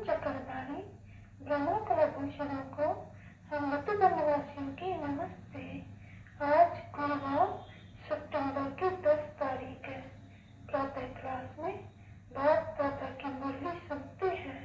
चक्रधारी ब्रह्मकुलभूषणों को हम मधुबन निवासियों की नमस्ते। आज गुरुवार सितंबर की 10 तारीख है। प्रातः क्लास में बाप दादा की मुरली सुनते हैं।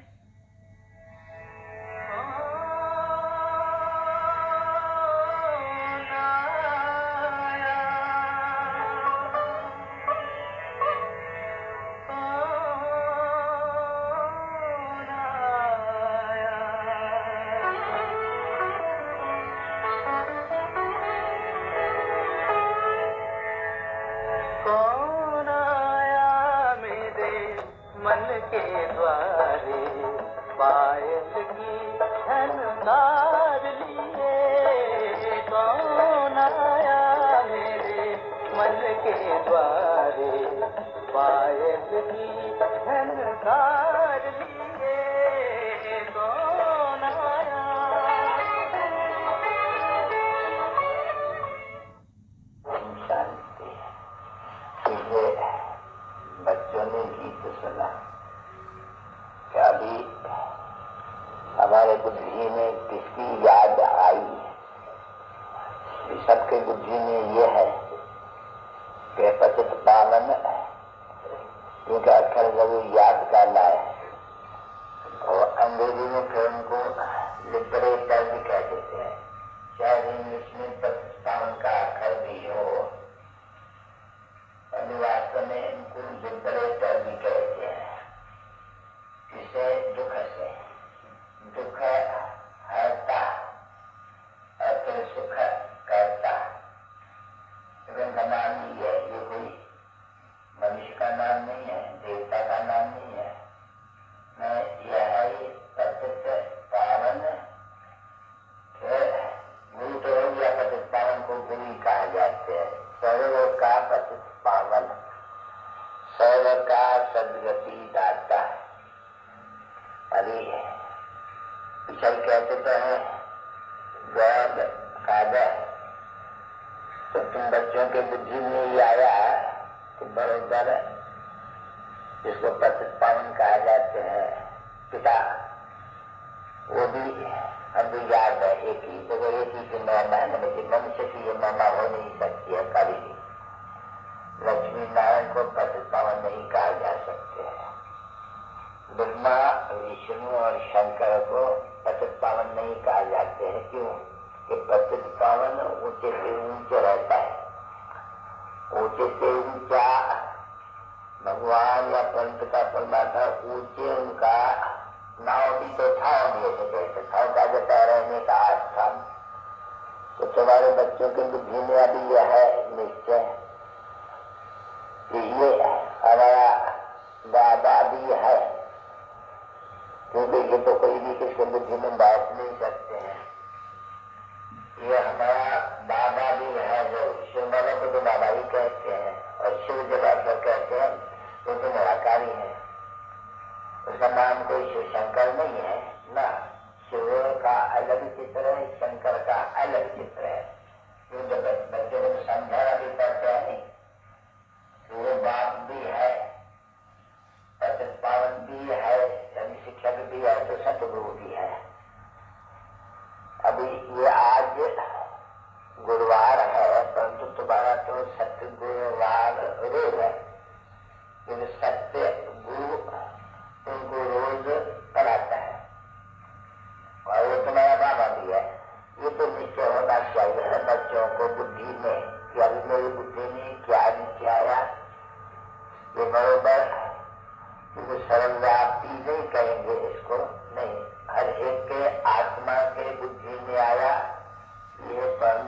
बच्चों ने गीत सुना कि अभी हमारे बुद्धि में किसकी याद आई। सबके बुद्धि में ये है कि पतित पावन, क्योंकि अक्षर जरूर याद करना है। और अंग्रेजी में फिर उनको लिबरेटर भी कह देते हैं, शायद इंग्लिश में पतित पावन का अक्षर भी हो। वास्तव में इनको लिबरेटर भी कहते हैं। इसे दुख से दुख हरता और फिर सुख करता। इनका नाम ही है, ये कोई मनुष्य का नाम नहीं है, देवता का नाम नहीं है। यह है पतित पावन। गुरु तो हो गया, पतित पावन को गुरु कहा जाते हैं। सर्व का पतित पावन, सर्व का सदगति दाता। अरे पिछल कहते तो है गॉड फादर। तो तुम बच्चों के बुद्धि में ही आया कि बरोबर जिसको पतित पावन कहा जाते हैं पिता, वो भी हम भी याद है। एक ही तो एक ही की महिमा है, मनुष्य की ये महिमा हो नहीं सकती है कभी भी। लक्ष्मी नारायण को पतित पावन नहीं कहा जा सकते हैं। ब्रह्मा विष्णु और शंकर को पतित पावन नहीं कहा जाते हैं। क्यों? कि पतित पावन ऊंचे से ऊंचे रहता है। ऊंचे से ऊंचा भगवान या परमपिता परमात्मा, ऊंचे उनका नाव भी तो ठाव भी है, ठाव का जता रहने का आस्थान। तो तुम्हारे बच्चों की बुद्धि में अभी यह है निश्चय कि ये हमारा दादा भी है, क्योंकि ये तो कोई भी किसके बुद्धि में बांट नहीं सकते हैं। ये हमारा बाबा भी है, जो शिव बाबा को तो बाबा ही कहते हैं। और शिव जब आप कहते हैं वो तो निराकारी है, उसका नाम कोई शिव शंकर नहीं है ना। शिव का अलग चित्र है, शंकर का अलग चित्र है। क्यों? जब बच्चों को समझाना भी पड़ता है नहीं। वो बाप भी है, पतित पावन भी है, यानी शिक्षक भी है, तो सतगुरु भी है। अभी ये आज गुरुवार है, परंतु तुम्हारा तो सत्य गुरुवार रोज है। क्योंकि सत्य गुरु उनको रोज पढ़ाता है और वो तुम्हारा बाबा भी है। ये तो निश्चय होना चाहिए बच्चों को बुद्धि में कि अभी मेरी बुद्धि में क्या नीचे आया। ये बरोबर क्योंकि सर्वव्यापी नहीं कहेंगे इसको, नहीं, हर एक के आत्मा के बुद्धि में आया। ये परम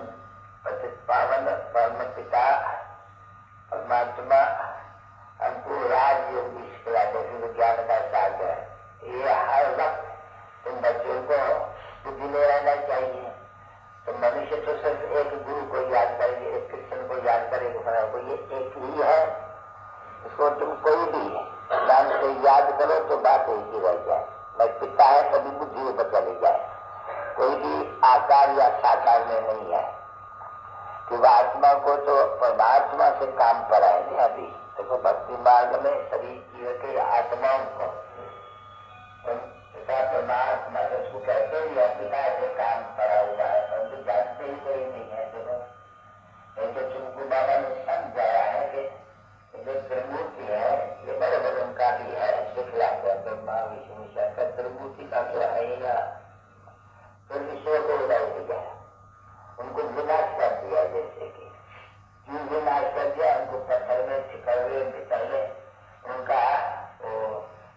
पतित पावन परम पिता परमात्मा हमको राजयोग भी सिखलाते हैं, विज्ञान का सागर। ये हर वक्त तुम बच्चों को बुद्धि में रहना चाहिए। तो मनुष्य तो सिर्फ एक गुरु को याद करेंगे, एक कृष्ण को याद करेंगे, को ये एक ही है। इसको तुम कोई भी नाम से याद करो तो बात एक ही रह जाए। मैं पिता है तभी बुद्धि ऊपर चली जाए। कोई भी आकार या साकार में नहीं है, क्योंकि आत्मा को तो परमात्मा से काम कराएंगे। अभी देखो भक्ति मार्ग में सभी जीव के आत्माओं को ब्रह्मा विष्णु शंकर त्रिमूर्ति का तो है ही ना, फिर विषय को उड़ाई दिया, उनको विनाश कर दिया। जैसे कि क्यों विनाश कर दिया? उनको पत्थर में छिकड़े बितरले उनका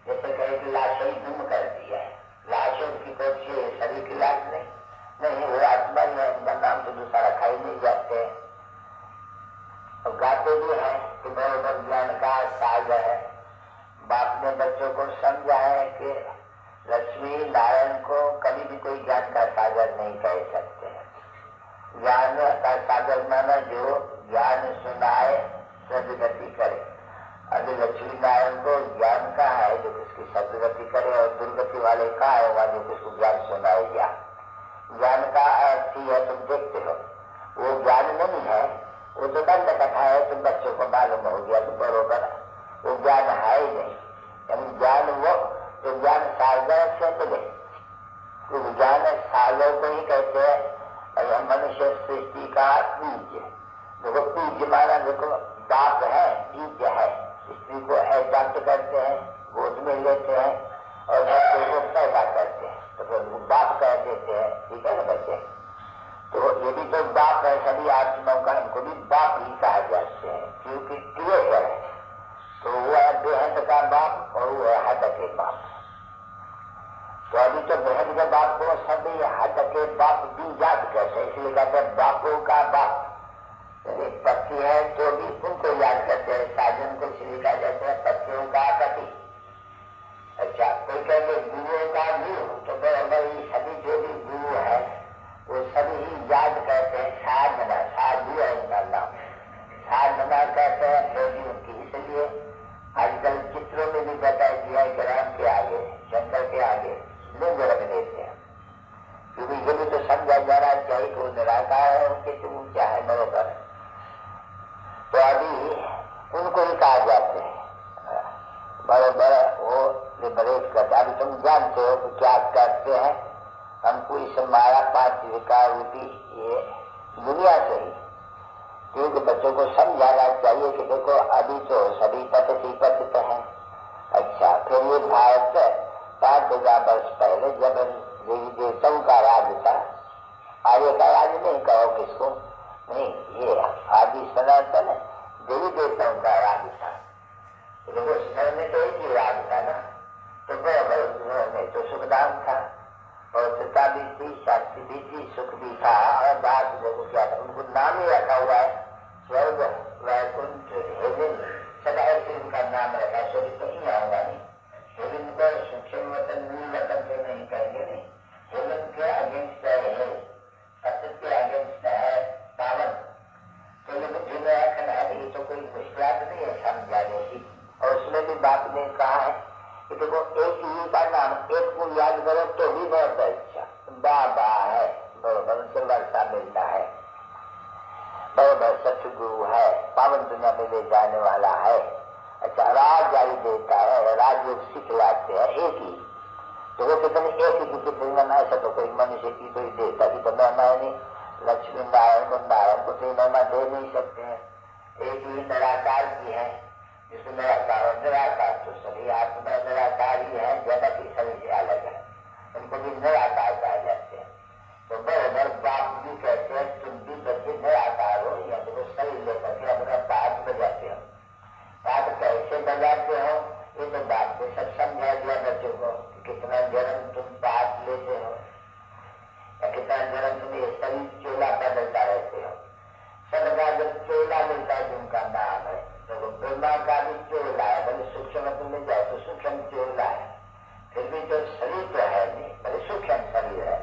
जैसे कहे कि लाश ही गुम कर दिया है। लाश उनकी कोई शरीर की लाश नहीं, वो आत्मा ही है, उनका नाम तो दूसरा रखा ही नहीं जाते। और गाते भी है कि बरोबर ज्ञान का सागर है। बाप ने बच्चों को समझा है कि लक्ष्मी नारायण को कभी भी कोई ज्ञान का सागर नहीं कह सकते। ज्ञान का सागर माना जो ज्ञान सुनाए सदगति करे। अभी लक्ष्मी नारायण को ज्ञान का है जो किसकी सदगति करे, और दुर्गति वाले का है वहां जो किसको ज्ञान सुनाएगा। ज्ञान का अर्थ ही है, तुम देखते हो वो ज्ञान नहीं है, वो तो दंड कथा है। तुम बच्चों को मालूम हो गया तो बरोबर वो ज्ञान है ही नहीं। यानी ज्ञान वो जो ज्ञान सागर से मिले, तो ज्ञान सागर को ही कहते हैं। मनुष्य सृष्टि का बीज, देखो बीज माना, देखो बाप है, बीज है। स्त्री को एडॉप्ट करते हैं, गोद में लेते हैं और बच्चे को पैदा करते हैं, तो फिर वो बाप कह देते हैं। ठीक है ना बच्चे? तो ये भी तो बाप है, सभी आत्माओं का इनको भी बाप ही कहा जाते हैं, क्योंकि क्रिएटर है। तो वो है बेहद का बाप और वो है हद के बाप। तो अभी तो बेहद के बाप को सभी हद के बाप भी याद करते हैं, इसलिए कहते हैं बापों का बाप। पति है तो भी उनको याद करते हैं, साजन को इसलिए कहा जाता है पतियों का पति। अच्छा, कोई कहते गुरुओं का गुरु, तो बराबर सभी जो भी गुरु है वो सभी ही याद करते हैं। साधना, साधु है उनका नाम, साधना कहते हैं योगी उनकी। इसलिए आजकल चित्रों में भी बताया दिया है कि राम के आगे, शंकर के आगे लिंग रख देते हैं, क्योंकि ये भी तो समझा जा रहा चाहिए कि वो निराकार है, उनके तो ऊंचा है बरोबर। तो अभी उनको ही कहा जाते हैं बरोबर, वो लिबरेट करते। अभी तुम जानते हो कि क्या करते हैं, हमको इस माया पांच विकार रूपी ये दुनिया से ही, क्योंकि बच्चों को समझाना चाहिए कि देखो अभी तो सभी पतित पतित है। अच्छा, फिर ये भारत 5,000 वर्ष पहले जब देवी देवताओं का राज था, आर्य का राज नहीं कहो किसको, नहीं, ये आदि सनातन देवी देवताओं का राज था। तो देखो शहर में तो एक ही राज था ना, तो बराबर में तो सुखदान था, पवित्रता भी थी, शांति भी थी, सुख भी था। और बात देखो क्या था, उनको नाम ही रखा हुआ है स्वर्ग, वैकुंठ, हेवन, सदा ऐसे उनका नाम रखा। स्वर्ग तो नहीं आऊंगा, नहीं हेवन को सूक्ष्म वतन मूल वतन से नहीं कहेंगे, नहीं हेवन के अगेंस्ट है, असत के अगेंस्ट है पावन। तो ये बुद्धि में रखना है, ये तो कोई मुश्किल नहीं है समझाने की। और उसमें भी बाप ने कहा है कि देखो एक ही का नाम, एक को याद करो तो भी बहुत अच्छा। बाबा है बरोबर, उनसे वर्षा मिलता है बरोबर, सतगुरु है, पावन दुनिया में ले जाने वाला है। अच्छा, राज जारी देता है, राजयोग सिखलाते हैं एक ही। तो वो कितने एक ही की महिमा, ऐसा तो कोई मनुष्य की कोई देवता की तो महिमा है नहीं। लक्ष्मी नारायण को तो महिमा दे नहीं सकते हैं। एक ही निराकार की है, जिसमें निराकार और निराकार तो सभी आत्मा निराकार ही है, जनक ही सभी से अलग है, उनको भी निराकार कहा जाते हैं। तो बराबर बाप भी कहते हैं तुम भी बच्चे निराकार हो, या तो सही लेकर के अपना पाठ बजाते हो। पाठ कैसे बजाते हो ये तो बाप ने सब समझा दिया बच्चों को, कितना जन्म तुम पाठ लेते हो या कितना जन्म तुम ये सही चोला बदलता रहते हो। सबका जब चोला मिलता है जिनका नाम है, तो ब्रह्मा का भी चोला है, भले सूक्ष्म में जाए तो सूक्ष्म चोला है, फिर भी जो शरीर तो है नहीं, भले सूक्ष्म शरीर है,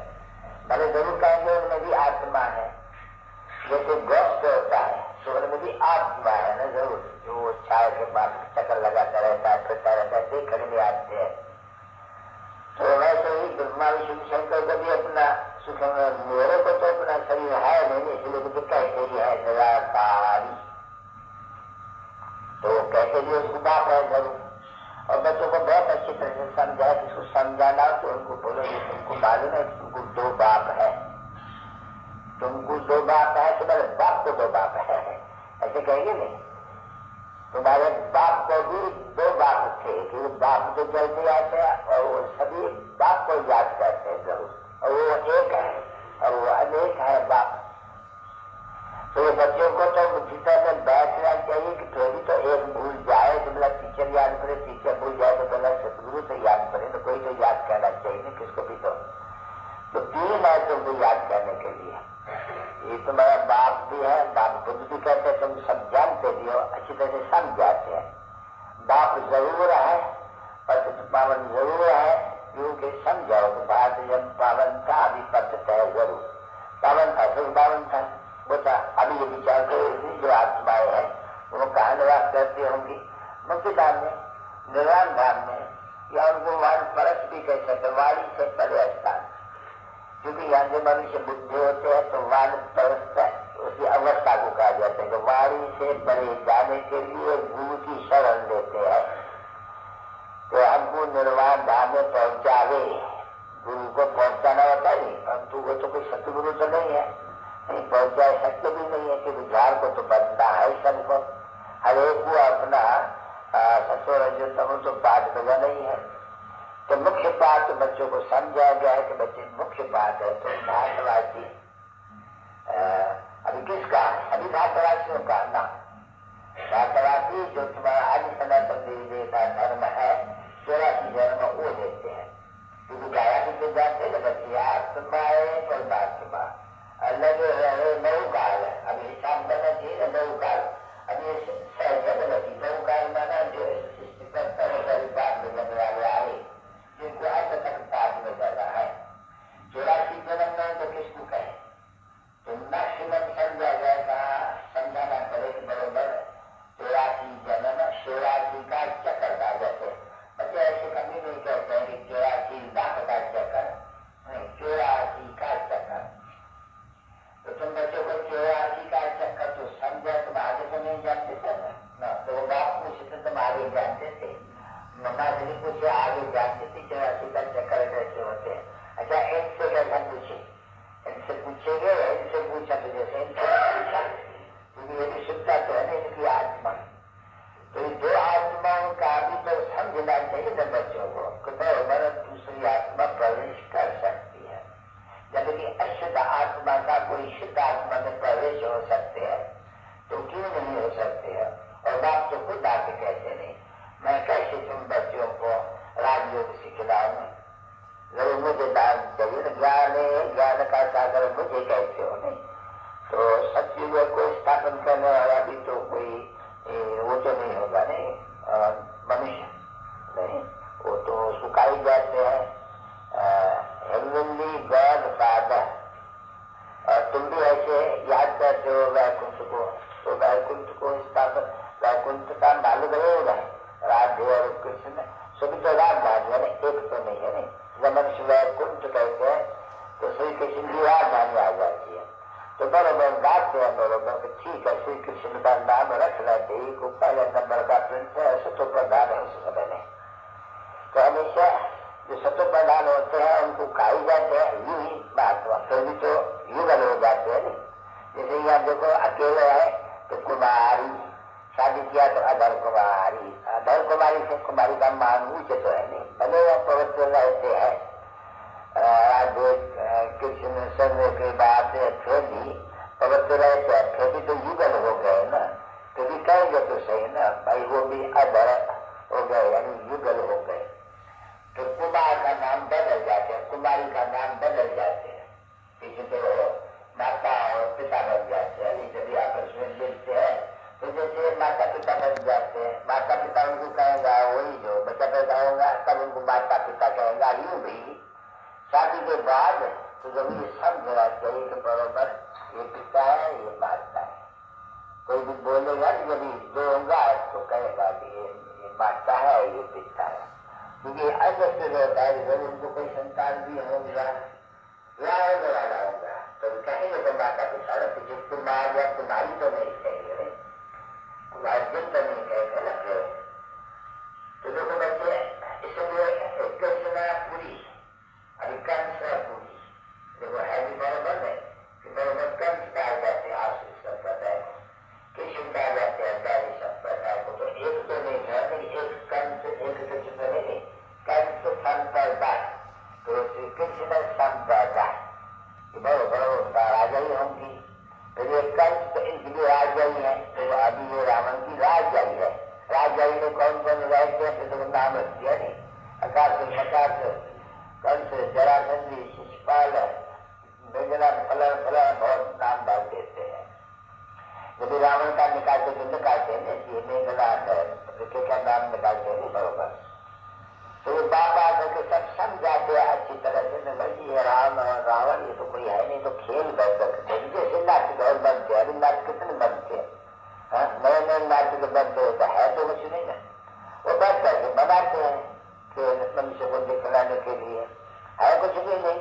भले जरूर कहेंगे उनमें भी आत्मा है। जैसे गोष्ठ होता है तो उनमें भी आत्मा है ना, जरूर जो चाय के बाद चक्कर लगाता रहता है, फिरता रहता है, देखने में आते हैं। तो वैसे ही ब्रह्मा विष्णु शंकर को भी अपना सुख, मेरे को तो अपना शरीर है नहीं, इसलिए मुझे कहते ही है निराकारी, तो कहते भी उसको बाप है जरूर। और बच्चों को बहुत अच्छी तरह से समझाया, किसको समझाना तो उनको बोलो तुमको मालूम है तुमको 2 बाप है, तुमको 2 बाप है, तुम्हारे बाप को 2 बाप है, ऐसे कहेंगे नहीं। तुम्हारे बाप को भी दो बाप थे कि वो बाप तो चलते आते हैं और वो सभी बाप को याद करते हैं जरूर, और वो एक है और वो अनेक है बाप। तो ये बच्चों को तो जितना में बैठना चाहिए कि थोड़ी तो एक भूल जाए तो मतलब टीचर याद करे, टीचर भूल जाए तो बोला सतगुरु तो याद करे, तो कोई तो याद करना चाहिए ना किसको भी। तो तीन है तुमको याद करने के लिए। ये तुम्हारा बाप भी है, बाप खुद भी कहते हैं, तुम सब जानते भी हो, अच्छी तरह से समझ जाते हैं। बाप जरूर है, पतित पावन जरूर है, क्योंकि समझाओ कि भारत जब पावन था अभी पतित है जरूर, पावन था फिर पावन था बोता। अभी ये विचार करो जो आत्माएं हैं वो कहाँ निवास करती होंगी, मुक्ति धाम में, निर्वाण धाम में, या उनको वाण परस भी कह सकते, वाणी से परे स्थान। क्योंकि यहाँ जो मनुष्य बुद्धि होते हैं तो वाण परस उसी अवस्था को कहा जाता है कि वाणी से परे जाने के लिए गुरु की शरण लेते हैं। तो हमको निर्वाण धाम में पहुंचावे, गुरु को पहुंचाना होता है नहीं, परंतु वो तो कोई सतगुरु तो नहीं है, नहीं पहुंचा सकते भी नहीं है कि विचार को तो बदलना है सबको, हर एक को अपना ससुर जो तो पाठ बजा नहीं है। तो मुख्य बात बच्चों को समझाया गया है कि बच्चे मुख्य बात है तो भारतवासी, अभी किसका, अभी भारतवासियों का ना, भारतवासी जो तुम्हारा आदि सनातन देवी का धर्म है 84 जन्म वो देते हैं। क्योंकि गाया भी तो जाते हैं ना बच्चे, आत्मा है परमात्मा अलग रहे, नौ काल है, अभी हिसाब करना चाहिए ना नौ काल, अभी सहजन नहीं, नौ काल माना जो सृष्टिकर्ता पाठ में बनने वाले आए जिनको आज तक पाठ में कर रहा है। 84 जन्म में तो किसको कहे, तो मैक्सिमम समझा जाएगा, समझाना पड़ेगा बरोबर। 84 जन्म 84 का चक्कर का जैसे बच्चे ऐसे कभी नहीं कहते हैं कि 84 लाख का चक्कर, नहीं 84 का चक्कर। तो तुम बच्चों को 84 का चक्कर तो समझा, तुम आगे तो नहीं जानते थे ना, तो वो बाप पूछते तुम आगे जानते थे, मम्मा से पूछे आगे जानते थे 84 का चक्कर कैसे होते हैं। अच्छा इनसे कैसा पूछे, इनसे पूछेंगे, इनसे पूछा तो जैसे इनसे पूछा, क्योंकि ये भी सुनता तो है ना इनकी आत्मा। तो ये दो आत्माओं का भी तो समझना चाहिए ना बच्चों को कि बराबर दूसरी आत्मा प्रवेश कर सकती है, जबकि अशुद्ध आत्मा का कोई शुद्ध आत्मा में प्रवेश हो सकते हैं, तो क्यों नहीं हो सकते हैं। और बाप तो खुद आके कहते नहीं, मैं कैसे तुम बच्चों को राजयोग सिखलाऊं, जरूर मुझे दान चाहिए ना, ज्ञान है, ज्ञान का सागर मुझे कैसे हो नहीं। तो सत्युग को स्थापन करने वाला भी तो कोई वो तो नहीं होगा नहीं, मनुष्य नहीं, वो तो सुखाई जाते हैं हेवनली गॉड फादर। और तुम भी ऐसे याद करते हो वैकुंठ को, तो वैकुंठ को स्थापन, वैकुंठ का मालूम रहेगा राधे और कृष्ण सभी तो राजधानी है, एक तो नहीं है नहीं। जब मनुष्य वैकुंठ कहते हैं तो श्री कृष्ण की राजधानी आ जाती है। तो बराबर गाते हैं बराबर ठीक है, श्री कृष्ण का नाम रखना चाहिए, को पहले नंबर का प्रिंस है, सतो प्रधान है उस समय में। तो हमेशा जो सतो प्रधान होते हैं उनको खाई जाते हैं, यूं ही महात्मा फिर भी तो युगल हो जाते हैं नहीं। जैसे यहाँ देखो अकेले है तो कुमारी, शादी किया तो अधर कुमारी, अधर कुमारी से कुमारी का मान ऊंचे तो है नहीं, भले वह पवित्र रहते हैं कृष्ण सर्वे के बाद फिर भी पवित्र रहते हैं, फिर भी तो युगल हो गए ना, तो भी कहेंगे तो सही ना भाई वो भी अधर हो गए यानी युगल हो गए। तो कुमार का नाम बदल जाते हैं, कुमारी का नाम बदल जाते हैं, पीछे तो माता और पिता बन जाते हैं, जब आपस में मिलते हैं तो जैसे माता पिता बन जाते हैं, माता पिता उनको कहेगा, वही जो बच्चा पैदा होगा तब उनको माता पिता कहेगा। यूं भी शादी के बाद तो जब ये समझना चाहिए कि बराबर ये पिता है ये माता है। कोई भी बोलेगा जब दो होगा तो कहेगा कि ये माता है ये पिता है, क्योंकि अन्य होता है जब उनको कोई संतान भी होगा या होने वाला होगा तो कहेंगे तो माता पिता पीछे कुमार या कुमारी तो नहीं कहेंगे, कुमार्जन तो नहीं कहेंगे ना। तो देखो बच्चे इसलिए कृष्णपुरी अभी कंस पूरी देखो है भी बराबर है कि बराबर कंस कहा जाते हैं आशीष संप्रदाय को, कृष्ण कहा जाते हैं दैवी संप्रदाय को, तो करता है तो श्री कृष्ण संप्रदाय बड़ो बड़ो उनका राजा ही होंगी। फिर ये कंस तो इनकी भी राजाई है, तो अभी ये रावण की राजाई है। राजाई में कौन कौन रहते हैं फिर तो नाम रख दिया नहीं, आकाश मकाश कंस जरासंधी शिशुपाल मेघनाथ फलन फलन बहुत नाम डाल देते हैं। जब रावण का निकालते तो निकालते हैं ये मेघनाथ का नाम निकालते हैं बरोबर। तो वो बाप आकर के सब समझाते हैं अच्छी तरह से भाई ये राम रावण ये तो कोई है नहीं, तो खेल बैठ जैसे नाटक और बनते हैं। अभी नाटक कितने बनते हैं, नए नए नाटक बनते हैं तो है तो कुछ नहीं ना, वो बैठ करके बनाते हैं कि मनुष्य को दिखलाने के लिए, है कुछ भी नहीं।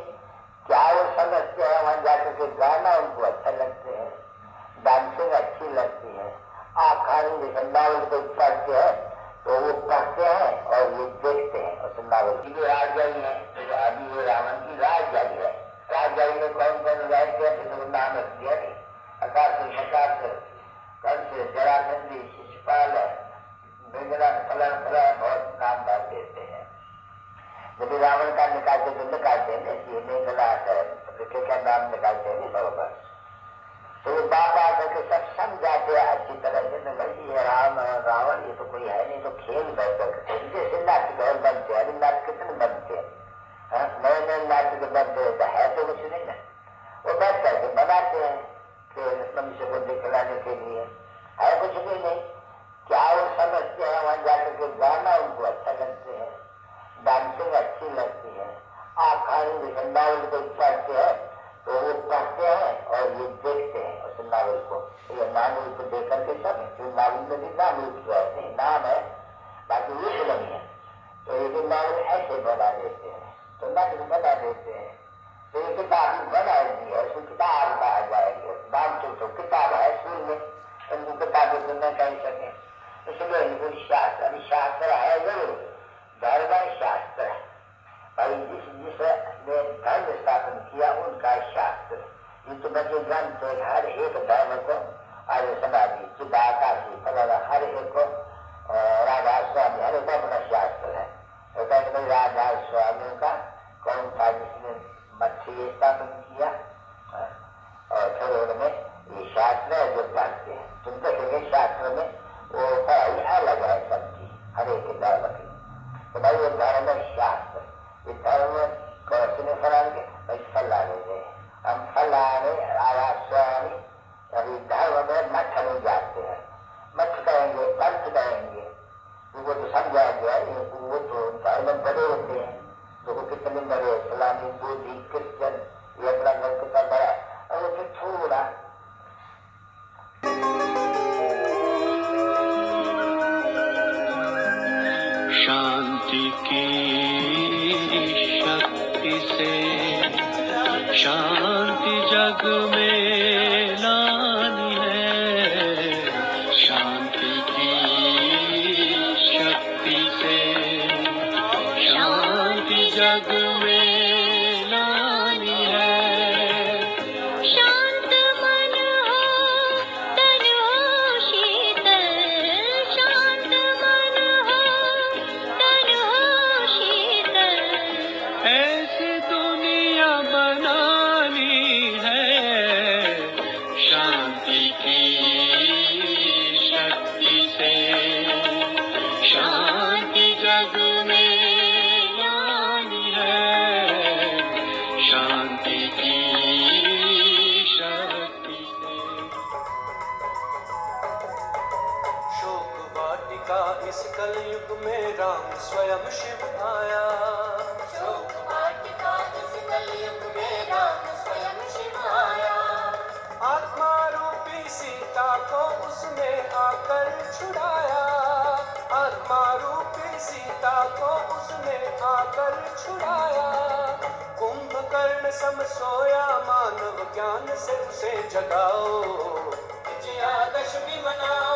क्या वो समझते हैं वहां जाकर के गाना उनको अच्छा लगते हैं, डांसिंग अच्छी लगती है, आखानी नावल को पढ़ते हैं तो वो पढ़ते हैं और ये देखते हैं उस नावल की। जो राजाई है तो अभी ये रावण की राजाई है। राजाई में कौन कौन रहते हैं फिर तो नाम रख दिया नहीं, आकाश मकाश कंस जरासंधी शिशुपाल मेघनाथ फलन फलन बहुत नाम डाल देते हैं। जब रावण का निकालते तो निकालते हैं ये मेघनाथ का नाम निकालते हैं बरोबर। तो वो बाप आकर के सब समझाते हैं अच्छी तरह से भाई ये राम रावण ये तो कोई है नहीं, तो खेल बैठ जैसे नाटक और बनते हैं। अभी नाटक कितने बनते हैं, नए नए नाटक बनते हैं तो है तो कुछ नहीं ना, वो बैठ करके बनाते हैं कि मनुष्य को दिखलाने के लिए, है कुछ भी नहीं। क्या वो समझते हैं वहां जाकर के गाना उनको अच्छा लगते हैं, डांसिंग अच्छी लगती है, आखानी नावल को पढ़ते हैं तो वो पढ़ते हैं और ये देखते हैं उस नावल को। ये नावल को देख करके सब जो नावल में भी नाम लिखे रहते हैं, नाम है बाकी ये नहीं है, तो ये भी नावल ऐसे बना देते हैं तो नाटक बना देते हैं। तो ये किताब बना दी है, उसको किताब कहा जाएंगे, नाम तो किताब है स्कूल में, उनको किताबें तो न कह सके, इसलिए इनको शास्त्र, अभी शास्त्र है जरूर, धर्म शास्त्र है भाई, जिसने धर्म स्थापन किया उनका शास्त्र। ये तो बच्चे ग्रंथ हर एक धर्म को आर्य समाधि चिदाकाशी फलाना हर एक को राधा स्वामी हर एक अपना शास्त्र है। तो कहते राधा स्वामी का कौन था जिसने मच्छी स्थापन किया, और फिर उनमें ये शास्त्र है जो पढ़ते हैं, तुम कहेंगे शास्त्र में वो पढ़ाई अलग है सबकी हर एक धर्म की। तो भाई वो धर्म शास्त्र, ये धर्म किसने फलाएंगे भाई फलाने गए हम फलाने राधा स्वामी। अभी धर्म में मठ नहीं जाते हैं, मठ कहेंगे पंथ कहेंगे, वो तो समझा गया वो तो धर्म बड़े होते हैं, तो वो कितने बड़े फलानी बोधी क्रिश्चन ये अपना धर्म कितना बड़ा, और वो फिर थोड़ा शांति की शक्ति से शांति जग में लानी है, शांति की शक्ति से शांति जग में लानी है। शांत मन हो तन हो शीतल, शांत मन हो तन हो शीतल, ऐसी दुनिया बनानी है, शांति की शक्ति से शांति जग में लानी है, शांति की शक्ति से। शोक वाटिका इस कलयुग में राम स्वयं शिव आया, शोक वाटिका इस कलयुग में राम स्वयं शिव आया, आत्मा रूपी सीता को उसने आकर छुड़ाया, आत्मा रूपी सीता को उसने आकर छुड़ाया। कुंभकर्ण सम सोया मानव ज्ञान से उसे जगाओ, विजयादशमी मनाओ।